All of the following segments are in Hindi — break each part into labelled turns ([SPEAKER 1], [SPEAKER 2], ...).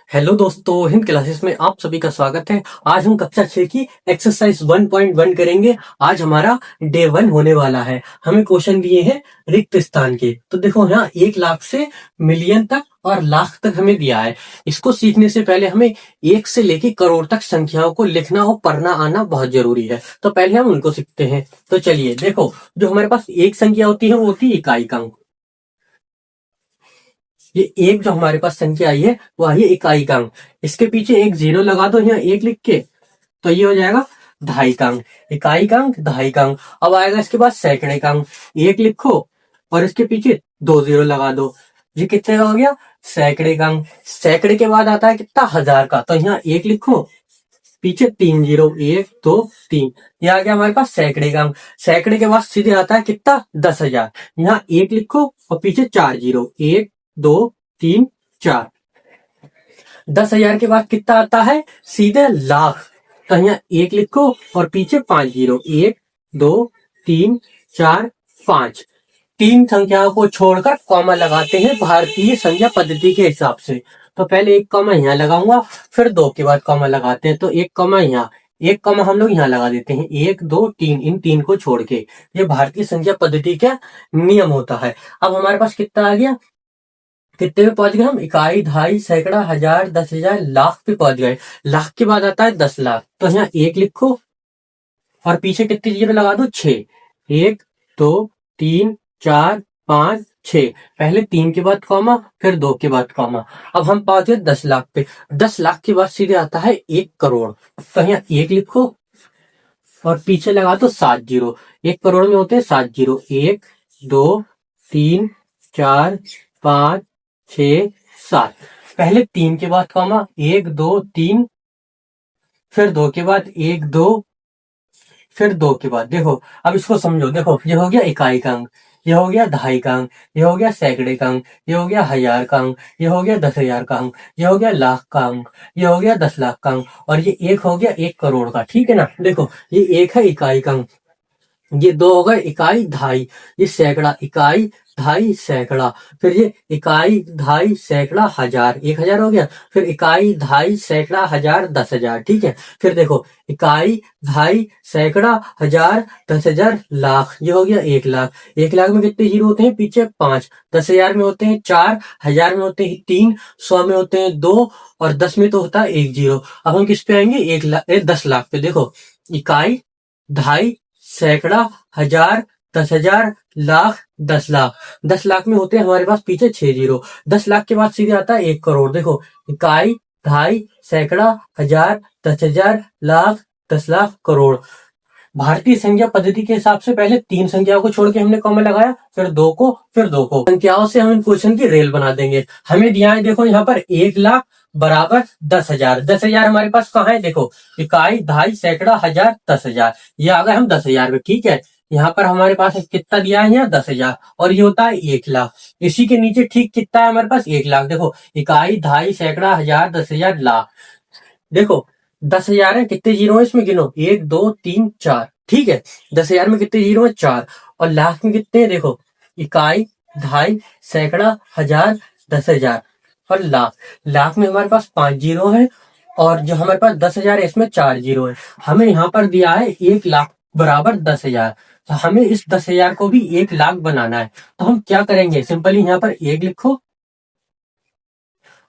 [SPEAKER 1] हेलो दोस्तों, हिंद क्लासेस में आप सभी का स्वागत है। आज हम कक्षा 6 की एक्सरसाइज 1.1 करेंगे। आज हमारा डे 1 होने वाला है। हमें क्वेश्चन दिए हैं रिक्त स्थान के। तो देखो यहाँ 1 लाख से मिलियन तक और लाख तक हमें दिया है। इसको सीखने से पहले हमें 1 से लेके करोड़ तक संख्याओं को लिखना और पढ़ना आना बहुत जरूरी है। तो पहले हम उनको सीखते हैं। तो चलिए देखो, जो हमारे पास एक संख्या होती है वो होती है इकाई का अंक। ये एक जो हमारे पास संख्या आई है वो आई है इकाई का अंक। इसके पीछे एक जीरो लगा दो यहाँ एक लिख के, तो ये हो जाएगा ढाई का अंक। इकाई का अंक ढाई का अंक। अब आएगा इसके बाद सैकड़े का अंक, एक लिखो और इसके पीछे 2 जीरो लगा दो। ये कितने का हो गया? सैकड़े का अंक। सैकड़े के बाद आता है कितना? 1000 का, तो यहाँ एक लिखो, पीछे 3 जीरो, 1 2 3। ये आ गया हमारे पास सैकड़े का अंक। सैकड़े के बाद सीधे आता है कितना? 10,000। यहाँ एक लिखो और पीछे 4 जीरो, 1 2 3 4। 10,000 के बाद कितना आता है? सीधे लाख। तो यहाँ एक लिखो और पीछे 5 जीरो, 1 2 3 4 5। 3 संख्याओं को छोड़कर कॉमा लगाते हैं भारतीय संख्या पद्धति के हिसाब से। तो पहले एक कॉमा यहाँ लगाऊंगा, फिर 2 के बाद कॉमा लगाते हैं। तो एक कॉमा यहाँ, एक कॉमा हम लोग यहाँ लगा देते हैं, 1 2 3, इन 3 को छोड़ के। ये भारतीय संख्या पद्धति का नियम होता है। अब हमारे पास कितना आ गया? कितने पे पहुंच गए हम? इकाई, ढाई, सैकड़ा, हजार, 10,000, लाख पे पहुंच गए। लाख के बाद आता है 10 लाख। तो यहाँ एक लिखो और पीछे कितनी जीरो लगा दो? 6। 1 2 3 4 5 6। पहले 3 के बाद कॉमा, फिर 2 के बाद कॉमा। अब हम पहुंच गए 10 लाख पे। 10 लाख के बाद सीधे आता है 1 करोड़। तो यहाँ एक लिखो और पीछे लगा दो 7 जीरो। 1 करोड़ में होते हैं 7 जीरो। 1 2 3 4 5 6 7। पहले 3 के बाद कॉमा, 1 2 3, फिर 2 के बाद 1 2, फिर 2 के बाद। देखो अब इसको समझो। देखो ये हो गया इकाई का अंक, ये हो गया ढाई का अंक, ये हो गया सैकड़े का अंक, ये हो गया हजार का अंक, ये हो गया 10,000 का अंक, ये हो गया लाख का अंक, ये हो गया 10 लाख का अंक, और ये एक हो गया 1 करोड़ का। ठीक है ना? देखो ये एक है इकाई का अंक, ये 2 हो गए इकाई ढाई, ये सैकड़ा, इकाई ढाई सैकड़ा, फिर ये इकाई ढाई सैकड़ा हजार, 1,000 हो गया। फिर इकाई ढाई सैकड़ा हजार, 10,000। ठीक है? फिर देखो इकाई ढाई सैकड़ा हजार, 10,000, लाख, ये हो गया 1 लाख। 1 लाख में कितने जीरो होते हैं? पीछे 5। 10,000 में होते हैं 4, हजार में होते हैं 3, 100 में होते हैं 2, और 10 में तो होता है 1 जीरो। अब हम किस पे आएंगे? 1 लाख, 10 लाख पे। देखो इकाई ढाई सैकड़ा हजार, 10,000, लाख, 10 लाख। 10 लाख में होते हैं हमारे पास पीछे 6 जीरो। 10 लाख के बाद सीधे आता है 1 करोड़। देखो इकाई ढाई सैकड़ा हजार, 10,000, लाख, 10 लाख, करोड़। भारतीय संख्या पद्धति के हिसाब से पहले 3 संख्याओं को छोड़ के हमने कॉमा लगाया, फिर 2 को, फिर 2 को। संख्याओं से हम इन क्वेश्चन की रेल बना देंगे। हमें दिया है देखो यहाँ पर 1 लाख बराबर 10,000। 10,000 हमारे पास कहाँ है? देखो इकाई ढाई सैकड़ा हजार, 10,000। ये आ गए हम 10,000 में। ठीक है? यहाँ पर हमारे पास कितना दिया है? यहाँ 10,000, और ये होता है 1 लाख। इसी के नीचे ठीक कितना है हमारे पास? 1 लाख। देखो इकाई ढाई सैकड़ा हजार, 10,000, लाख। देखो 10,000 है, कितने जीरो है इसमें? गिनो, 1 2 3 4। ठीक है? 10,000 में कितने जीरो है? 4। और लाख में कितने हैं? देखो इकाई ढाई सैकड़ा हजार, 10,000, और लाख। लाख में हमारे पास 5 जीरो है, और जो हमारे पास 10,000 है इसमें 4 जीरो है। हमें यहाँ पर दिया है 1 लाख बराबर 10,000। तो हमें इस 10,000 को भी 1 लाख बनाना है। तो हम क्या करेंगे? सिंपली यहाँ पर 1 लिखो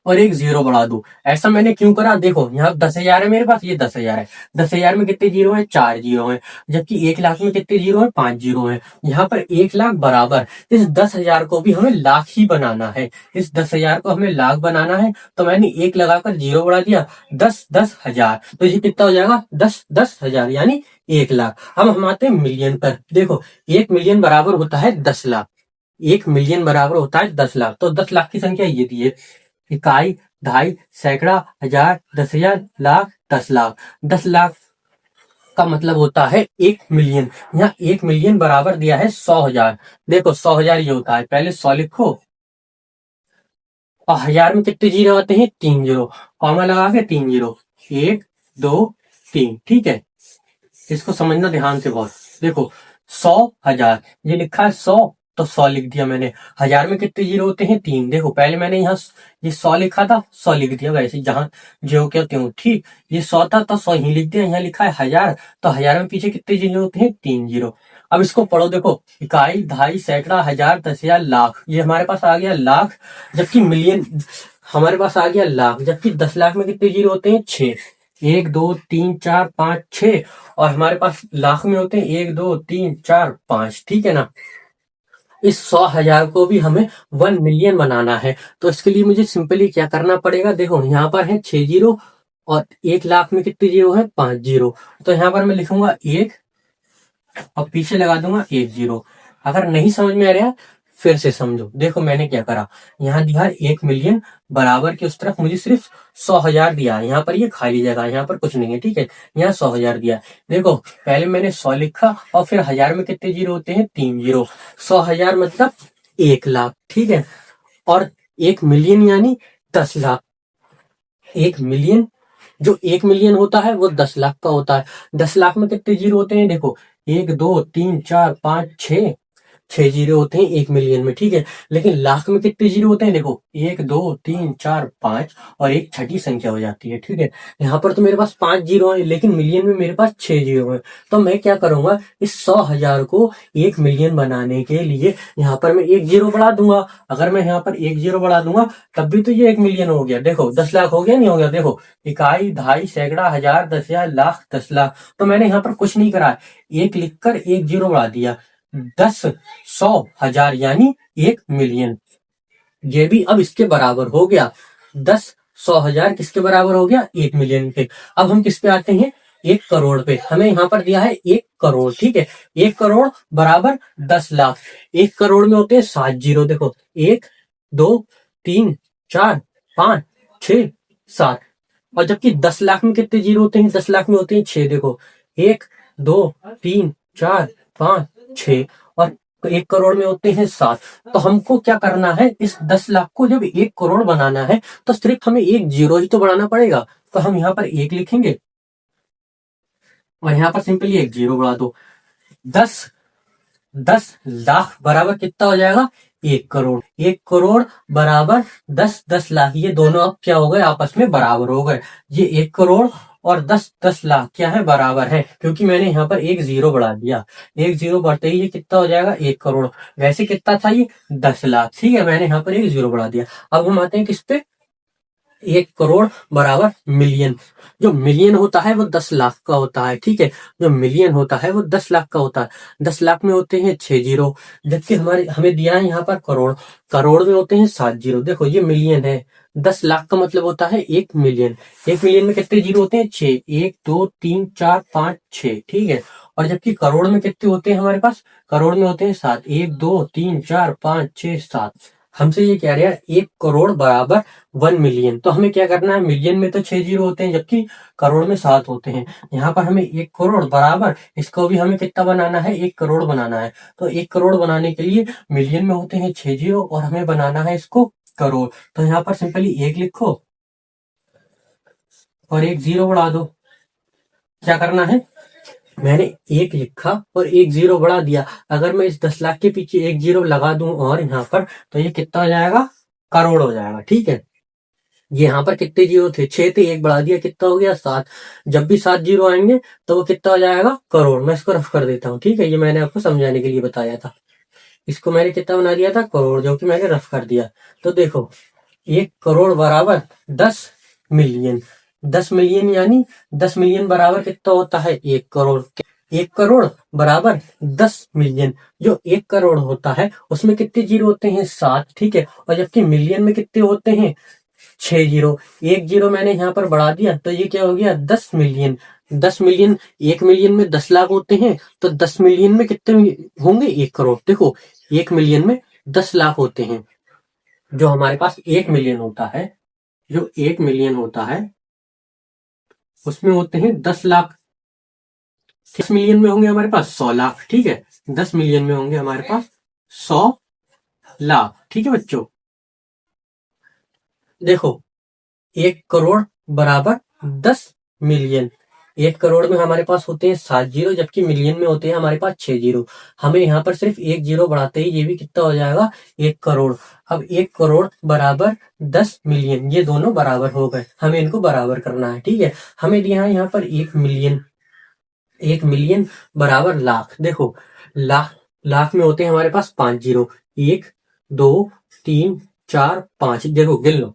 [SPEAKER 1] और एक जीरो बढ़ा दो। ऐसा मैंने क्यों करा? देखो यहाँ 10,000 है मेरे पास, ये 10,000 है। 10,000 में कितने जीरो है? 4 जीरो है। जबकि 1 लाख में कितने जीरो है? 5 जीरो है। यहाँ पर 1 लाख बराबर इस 10,000 को भी हमें लाख ही बनाना है। इस 10,000 को हमें लाख बनाना है, तो मैंने 1 लगाकर जीरो बढ़ा दिया। 10 10 हजार, तो ये कितना हो जाएगा? 10 10 हजार, यानी 1 लाख। अब हम आते हैं मिलियन पर। देखो 1 मिलियन बराबर होता है 10 लाख। 1 मिलियन बराबर होता है 10 लाख। तो 10 लाख की संख्या ये दी है, इकाई ढाई सैकड़ा हजार, 10,000, लाख, 10 लाख। 10 लाख का मतलब होता है 1 मिलियन। यहाँ 1 मिलियन बराबर दिया है 100,000। देखो 100,000 ये होता है, पहले 100 लिखो, और हजार में कितने जीरो आते हैं? 3 जीरो। कॉमा लगा के 3 जीरो, 1 2 3। ठीक है? इसको समझना ध्यान से बहुत। देखो 100,000, ये लिखा है 100, तो 100 लिख दिया मैंने। 1000 में कितने जीरो होते हैं? 3। देखो पहले मैंने यहाँ ये 100 लिखा था, 100 लिख दिया वैसे जहां जो क्या त्यों, ठीक। ये 100 था तो 100 ही लिख दिया। यहाँ लिखा है 1000, तो 1000 में पीछे कितने जीरो होते हैं? 3 जीरो। अब इसको पढ़ो, देखो इकाई, दहाई, सैकड़ा, हजार, 10,000, लाख। ये हमारे पास आ गया लाख, जबकि मिलियन हमारे पास आ गया लाख, जबकि 10 लाख में कितने जीरो होते हैं? 6। 1 2 3 4 5 6, और हमारे पास लाख में होते हैं 1 2 3 4 5, ठीक है ना। इस 100,000 को भी हमें 1 मिलियन बनाना है, तो इसके लिए मुझे सिंपली क्या करना पड़ेगा? देखो यहाँ पर है 6 जीरो, और 1 लाख में कितने जीरो है? 5 जीरो। तो यहाँ पर मैं लिखूंगा 1 और पीछे लगा दूंगा 1 जीरो। अगर नहीं समझ में आ रहा फिर से समझो। देखो मैंने क्या करा, यहाँ दिया 1 मिलियन, बराबर के उस तरफ मुझे सिर्फ 100,000 दिया है। यहाँ पर ये खाली जगह, यहाँ पर कुछ नहीं है, ठीक है। यहाँ 100,000 दिया है। देखो पहले मैंने 100 लिखा, और फिर 1000 में कितने जीरो होते हैं? 3 जीरो। 100,000 मतलब 1 लाख, ठीक है। और 1 मिलियन यानी 10 लाख। 1 मिलियन, जो 1 मिलियन होता है वो 10 लाख का होता है। 10 लाख में कितने जीरो होते हैं? देखो 1 2 3 4 5 6, 6 जीरो होते हैं 1 मिलियन में, ठीक है। लेकिन लाख में कितने जीरो होते हैं? देखो 1 2 3 4 5, और एक छठी संख्या हो जाती है, ठीक है। यहाँ पर तो मेरे पास 5 जीरो है, लेकिन मिलियन में मेरे पास 6 जीरो है। तो मैं क्या करूंगा, इस 100,000 को 1 मिलियन बनाने के लिए यहाँ पर मैं 1 जीरो बढ़ा दूंगा। अगर मैं यहाँ पर 1 जीरो बढ़ा दूंगा तब भी तो ये 1 मिलियन हो गया। देखो 10 लाख हो गया, नहीं हो गया? देखो इकाई, दहाई, सैकड़ा, हजार, 10,000, लाख, 10 लाख। तो मैंने यहाँ पर कुछ नहीं करा, 1 लिखकर 1 जीरो बढ़ा दिया। 10 100 1000 यानी 1 मिलियन। ये भी अब इसके बराबर हो गया। 10 100 1000 किसके बराबर हो गया? 1 मिलियन पे। अब हम किस पे आते हैं? 1 करोड़ पे। हमें यहाँ पर दिया है 1 करोड़, ठीक है। 1 करोड़ बराबर 10 लाख। 1 करोड़ में होते हैं 7 जीरो। देखो 1 2 3 4 5 6 7, और जबकि 10 लाख में कितने जीरो होते हैं? 10 लाख में होते हैं 6। देखो 1 2 3 4 5 6, और 1 करोड़ में होते हैं 7। तो हमको क्या करना है, इस 10 लाख को जब 1 करोड़ बनाना है तो सिर्फ हमें 1 जीरो ही तो बढ़ाना पड़ेगा। तो हम यहाँ पर 1 लिखेंगे, और यहाँ पर सिंपली 1 जीरो बढ़ा दो। 10 लाख बराबर कितना हो जाएगा? 1 करोड़। 1 करोड़ बराबर 10 लाख, ये दोनों अब क्या हो गए? आपस में बराबर हो गए। ये 1 करोड़ और 10 लाख क्या है? बराबर है, क्योंकि मैंने यहाँ पर 1 जीरो बढ़ा दिया। 1 जीरो बढ़ते ही ये कितना हो जाएगा? 1 करोड़। वैसे कितना था ये? 10 लाख, ठीक है। मैंने यहाँ पर 1 जीरो बढ़ा दिया। अब हम आते हैं किस पे? 1 करोड़ बराबर मिलियन। जो मिलियन होता है वो 10 लाख का होता है, ठीक है। जो मिलियन होता है वो 10 लाख का होता है। 10 लाख में होते हैं 6 जीरो, जबकि हमें दिया है यहाँ पर करोड़। करोड़ में होते हैं 7 जीरो। देखो ये मिलियन है, 10 लाख का मतलब होता है 1 मिलियन। 1 मिलियन में कितने जीरो होते हैं? 6। 1 2 3 4 5 6, ठीक है। और जबकि करोड़ में कितने होते हैं हमारे पास? करोड़ में होते हैं 7। 1 2 3 4 5 6 7। हमसे ये कह रहा है 1 करोड़ बराबर 1 मिलियन। तो हमें क्या करना है? मिलियन में तो 6 जीरो होते हैं, जबकि करोड़ में 7 होते हैं। यहाँ पर हमें 1 करोड़ बराबर, इसको भी हमें कितना बनाना है? 1 करोड़ बनाना है। तो 1 करोड़ बनाने के लिए मिलियन में होते हैं 6 जीरो, और हमें बनाना है इसको करोड़। तो यहाँ पर सिंपली 1 लिखो और 1 जीरो बढ़ा दो। क्या करना है? मैंने 1 लिखा और 1 जीरो बढ़ा दिया। अगर मैं इस 10 लाख के पीछे 1 जीरो लगा दूं और यहाँ पर, तो ये कितना हो जाएगा? करोड़ हो जाएगा, ठीक है। ये यहाँ पर कितने जीरो थे? 6 थे, 1 बढ़ा दिया, कितना हो गया? 7। जब भी 7 जीरो आएंगे तो वो कितना हो जाएगा? करोड़। मैं इसको रफ कर देता हूँ, ठीक है। ये मैंने आपको समझाने के लिए बताया था। इसको मैंने कितना बना दिया था? करोड़, जो कि मैंने रफ कर दिया। तो देखो 1 करोड़ बराबर 10 मिलियन। 10 मिलियन यानी 10 मिलियन बराबर कितना होता है? 1 करोड़। 1 करोड़ बराबर 10 मिलियन। जो 1 करोड़ होता है उसमें कितने जीरो होते हैं? 7, ठीक है। और जबकि मिलियन में कितने होते हैं? 6 जीरो। 1 जीरो मैंने यहाँ पर बढ़ा दिया, तो ये क्या हो गया? 10 मिलियन। 10 मिलियन, 1 मिलियन में 10 लाख होते हैं, तो 10 मिलियन में कितने होंगे? 1 करोड़। देखो 1 मिलियन में 10 लाख होते हैं। जो हमारे पास 1 मिलियन होता है, जो 1 मिलियन होता है उसमें होते हैं 10 लाख। 10 मिलियन में होंगे हमारे पास 100 लाख, ठीक है। 10 मिलियन में होंगे हमारे पास 100 लाख, ठीक है बच्चों। देखो 1 करोड़ बराबर 10 मिलियन। 1 करोड़ में हमारे पास होते हैं 7 जीरो, जबकि मिलियन में होते हैं हमारे पास 6 जीरो। हमें यहाँ पर सिर्फ 1 जीरो बढ़ाते ही ये भी कितना हो जाएगा, 1 करोड़। अब 1 करोड़ बराबर 10 मिलियन, ये दोनों बराबर हो गए, हमें इनको बराबर करना है। ठीक है, हमें दिया है यहाँ पर 1 मिलियन। 1 मिलियन बराबर लाख। देखो लाख, लाख में होते हैं हमारे पास 5 जीरो, 1 2 3 4 5, देखो गिन लो,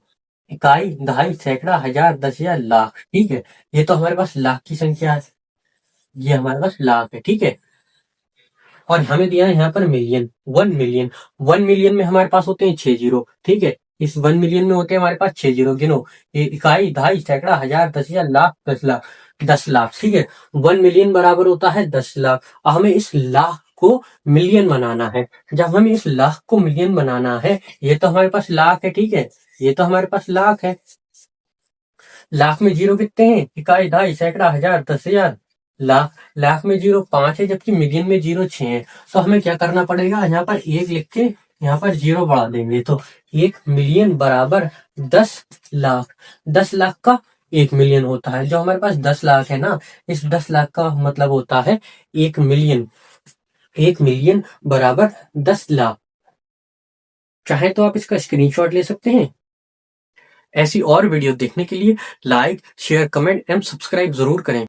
[SPEAKER 1] इकाई, दहाई, सैकड़ा, हजार, 10,000, लाख। ठीक है, ये तो हमारे पास लाख की संख्या है, ये हमारे पास लाख है। ठीक है, और हमें दिया है यहाँ पर मिलियन, 1 मिलियन। 1 मिलियन में हमारे पास होते हैं 6 जीरो। ठीक है, इस 1 मिलियन में होते हैं हमारे पास 6 जीरो, गिनो, इकाई, दहाई, सैकड़ा, हजार, 10,000, लाख, 10 लाख, 10 लाख। ठीक है, 1 मिलियन बराबर होता है 10 लाख। और हमें इस लाख को मिलियन बनाना है। जब हमें इस लाख को मिलियन बनाना है, ये तो हमारे पास लाख है। ठीक है, ये तो हमारे पास लाख है। लाख में जीरो कितने हैं, इकाई, दहाई, सैकड़ा, हजार, 10,000, लाख। लाख में जीरो 5 है, जबकि मिलियन में जीरो 6 है। तो हमें क्या करना पड़ेगा, यहाँ पर 1 लिख के यहाँ पर जीरो बढ़ा देंगे। तो 1 मिलियन बराबर 10 लाख। 10 लाख का 1 मिलियन होता है। जो हमारे पास 10 लाख है ना, इस 10 लाख का मतलब होता है 1 मिलियन। 1 मिलियन बराबर 10 लाख। चाहे तो आप इसका स्क्रीनशॉट ले सकते हैं। ऐसी और वीडियो देखने के लिए like, share, comment and subscribe जरूर करें।